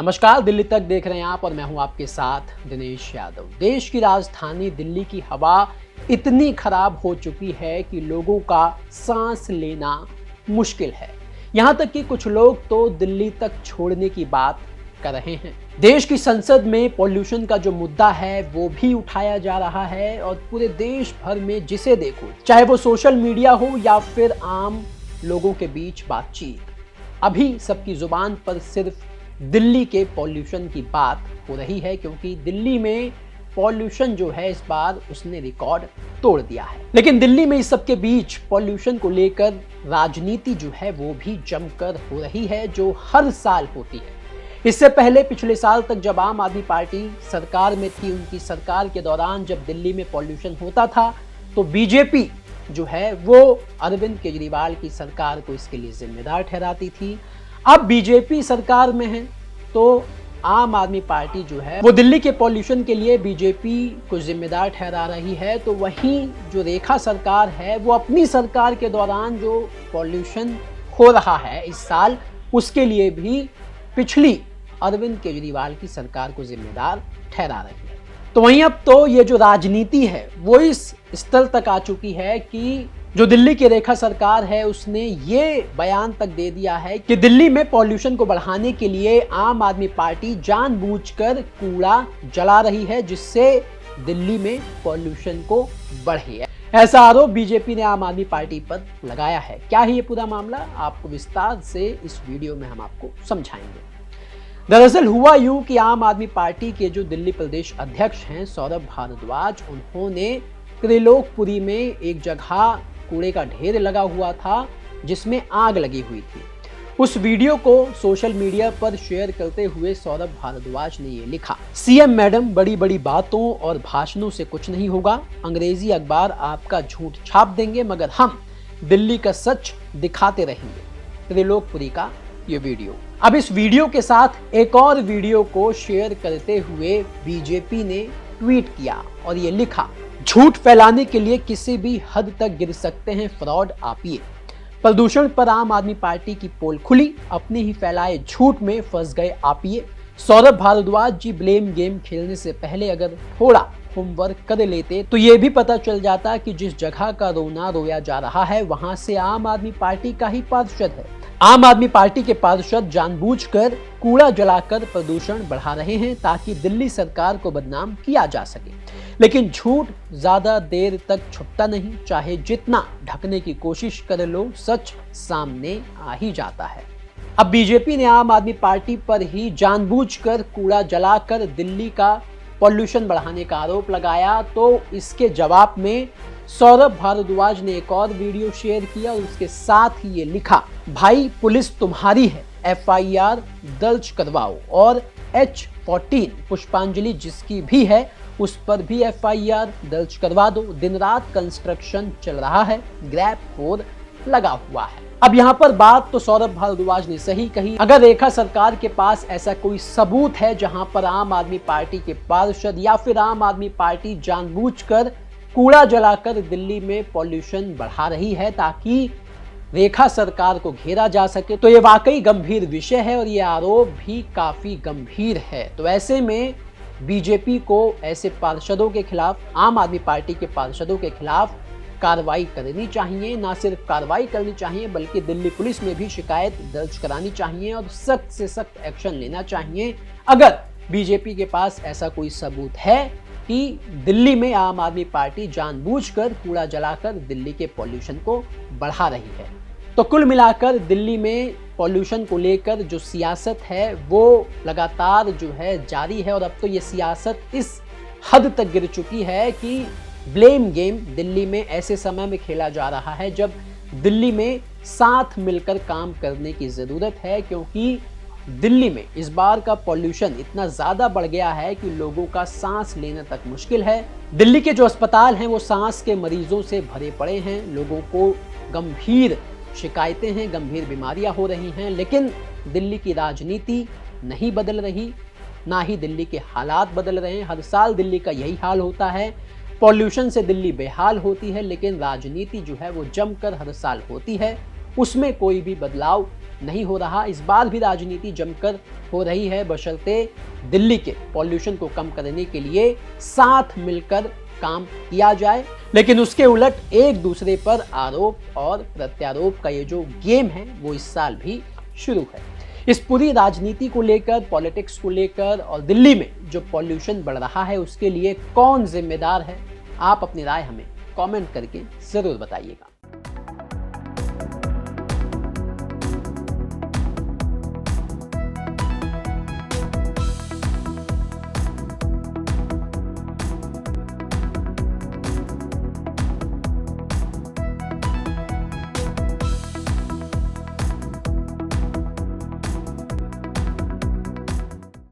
नमस्कार, दिल्ली तक देख रहे हैं आप और मैं हूं आपके साथ दिनेश यादव। देश की राजधानी दिल्ली की हवा इतनी खराब हो चुकी है कि लोगों का सांस लेना मुश्किल है। यहां तक कि कुछ लोग तो दिल्ली तक छोड़ने की बात कर रहे हैं। देश की संसद में पॉल्यूशन का जो मुद्दा है वो भी उठाया जा रहा है और पूरे देश भर में जिसे देखो, चाहे वो सोशल मीडिया हो या फिर आम लोगों के बीच बातचीत, अभी सबकी जुबान पर सिर्फ दिल्ली के पॉल्यूशन की बात हो रही है, क्योंकि दिल्ली में पॉल्यूशन जो है इस बार उसने रिकॉर्ड तोड़ दिया है। लेकिन दिल्ली में इस सब के बीच पॉल्यूशन को लेकर राजनीति जो है वो भी जमकर हो रही है, जो हर साल होती है। इससे पहले पिछले साल तक जब आम आदमी पार्टी सरकार में थी, उनकी सरकार के दौरान जब दिल्ली में पॉल्यूशन होता था तो बीजेपी जो है वो अरविंद केजरीवाल की सरकार को इसके लिए जिम्मेदार ठहराती थी। अब बीजेपी सरकार में है तो आम आदमी पार्टी जो है वो दिल्ली के पॉल्यूशन के लिए बीजेपी को जिम्मेदार ठहरा रही है। तो वहीं जो रेखा सरकार है वो अपनी सरकार के दौरान जो पॉल्यूशन हो रहा है इस साल, उसके लिए भी पिछली अरविंद केजरीवाल की सरकार को जिम्मेदार ठहरा रही है। तो वहीं अब तो ये जो राजनीति है वो इस स्तर तक आ चुकी है कि जो दिल्ली की रेखा सरकार है उसने ये बयान तक दे दिया है कि दिल्ली में पॉल्यूशन को बढ़ाने के लिए आम आदमी पार्टी जानबूझकर कूड़ा जला रही है, जिससे दिल्ली में पॉल्यूशन को बढ़े। ऐसा आरोप बीजेपी ने आम आदमी पार्टी पर लगाया है। क्या है ये पूरा मामला, आपको विस्तार से इस वीडियो में हम आपको समझाएंगे। दरअसल हुआ यूं कि आम आदमी पार्टी के जो दिल्ली प्रदेश अध्यक्ष हैं सौरभ भारद्वाज, उन्होंने त्रिलोकपुरी में एक जगह कूड़े का ढेर लगा हुआ था जिसमें आग लगी हुई थी। उस वीडियो को सोशल मीडिया पर शेयर करते हुए सौरभ भारद्वाज ने ये लिखा, सीएम मैडम, बड़ी बड़ी बातों और भाषणों से कुछ नहीं होगा। अंग्रेजी अखबार आपका झूठ छाप देंगे मगर हम दिल्ली का सच दिखाते रहेंगे। त्रिलोकपुरी का ये वीडियो। अब इस वीडियो के साथ एक और वीडियो को शेयर करते हुए बीजेपी ने ट्वीट किया और ये लिखा, झूठ फैलाने के लिए किसी भी हद तक गिर सकते हैं फ्रॉड आपिए। प्रदूषण पर आम आदमी पार्टी की पोल खुली, अपने ही फैलाए झूठ में फंस गए आपिए। सौरभ भारद्वाज जी, ब्लेम गेम खेलने से पहले अगर थोड़ा होमवर्क कर लेते तो ये भी पता चल जाता कि जिस जगह का रोना रोया जा रहा है वहां से आम आदमी पार्टी का ही पार्षद है। आम आदमी पार्टी के पार्षद जानबूझकर कूड़ा जलाकर प्रदूषण बढ़ा रहे हैं ताकि दिल्ली सरकार को बदनाम किया जा सके। लेकिन झूठ ज्यादा देर तक छुपता नहीं, चाहे जितना ढकने की कोशिश कर लो, सच सामने आ ही जाता है। अब बीजेपी ने आम आदमी पार्टी पर ही जानबूझकर कूड़ा जलाकर दिल्ली का पॉल्यूशन बढ़ाने का आरोप लगाया, तो इसके जवाब में सौरभ भारद्वाज ने एक और वीडियो शेयर किया और उसके साथ ही ये लिखा, भाई पुलिस तुम्हारी है, FIR दर्ज करवाओ और H14 पुष्पांजलि जिसकी भी है उस पर भी FIR दर्ज करवा दो। दिन रात कंस्ट्रक्शन चल रहा है, ग्रैब 4 लगा हुआ है। अब यहाँ पर बात तो सौरभ भारद्वाज ने सही कही। अगर रेखा सरकार के पास ऐसा कोई सबूत है जहां पर आम आदमी पार्टी के पार्षद या फिर आम आदमी पार्टी जानबूझकर कूड़ा जलाकर दिल्ली में पॉल्यूशन बढ़ा रही है ताकि रेखा सरकार को घेरा जा सके, तो ये वाकई गंभीर विषय है और ये आरोप भी काफी गंभीर है। तो ऐसे में बीजेपी को ऐसे पार्षदों के खिलाफ, आम आदमी पार्टी के पार्षदों के खिलाफ कार्रवाई करनी चाहिए। ना सिर्फ कार्रवाई करनी चाहिए बल्कि दिल्ली पुलिस में भी शिकायत दर्ज करानी चाहिए और सख्त से सख्त एक्शन लेना चाहिए अगर बीजेपी के पास ऐसा कोई सबूत है कि दिल्ली में आम आदमी पार्टी जानबूझकर कूड़ा जलाकर दिल्ली के पॉल्यूशन को बढ़ा रही है। तो कुल मिलाकर दिल्ली में पॉल्यूशन को लेकर जो सियासत है वो लगातार जो है जारी है और अब तो ये सियासत इस हद तक गिर चुकी है कि ब्लेम गेम दिल्ली में ऐसे समय में खेला जा रहा है जब दिल्ली में साथ मिलकर काम करने की ज़रूरत है, क्योंकि दिल्ली में इस बार का पॉल्यूशन इतना ज़्यादा बढ़ गया है कि लोगों का सांस लेना तक मुश्किल है। दिल्ली के जो अस्पताल हैं वो सांस के मरीजों से भरे पड़े हैं, लोगों को गंभीर शिकायतें हैं, गंभीर बीमारियां हो रही हैं, लेकिन दिल्ली की राजनीति नहीं बदल रही, ना ही दिल्ली के हालात बदल रहे हैं। हर साल दिल्ली का यही हाल होता है, पॉल्यूशन से दिल्ली बेहाल होती है, लेकिन राजनीति जो है वो जमकर हर साल होती है, उसमें कोई भी बदलाव नहीं हो रहा। इस बार भी राजनीति जमकर हो रही है, बशर्ते दिल्ली के पॉल्यूशन को कम करने के लिए साथ मिलकर काम किया जाए। लेकिन उसके उलट एक दूसरे पर आरोप और प्रत्यारोप का ये जो गेम है वो इस साल भी शुरू है। इस पूरी राजनीति को लेकर, पॉलिटिक्स को लेकर और दिल्ली में जो पॉल्यूशन बढ़ रहा है उसके लिए कौन जिम्मेदार है, आप अपनी राय हमें कमेंट करके जरूर बताइएगा।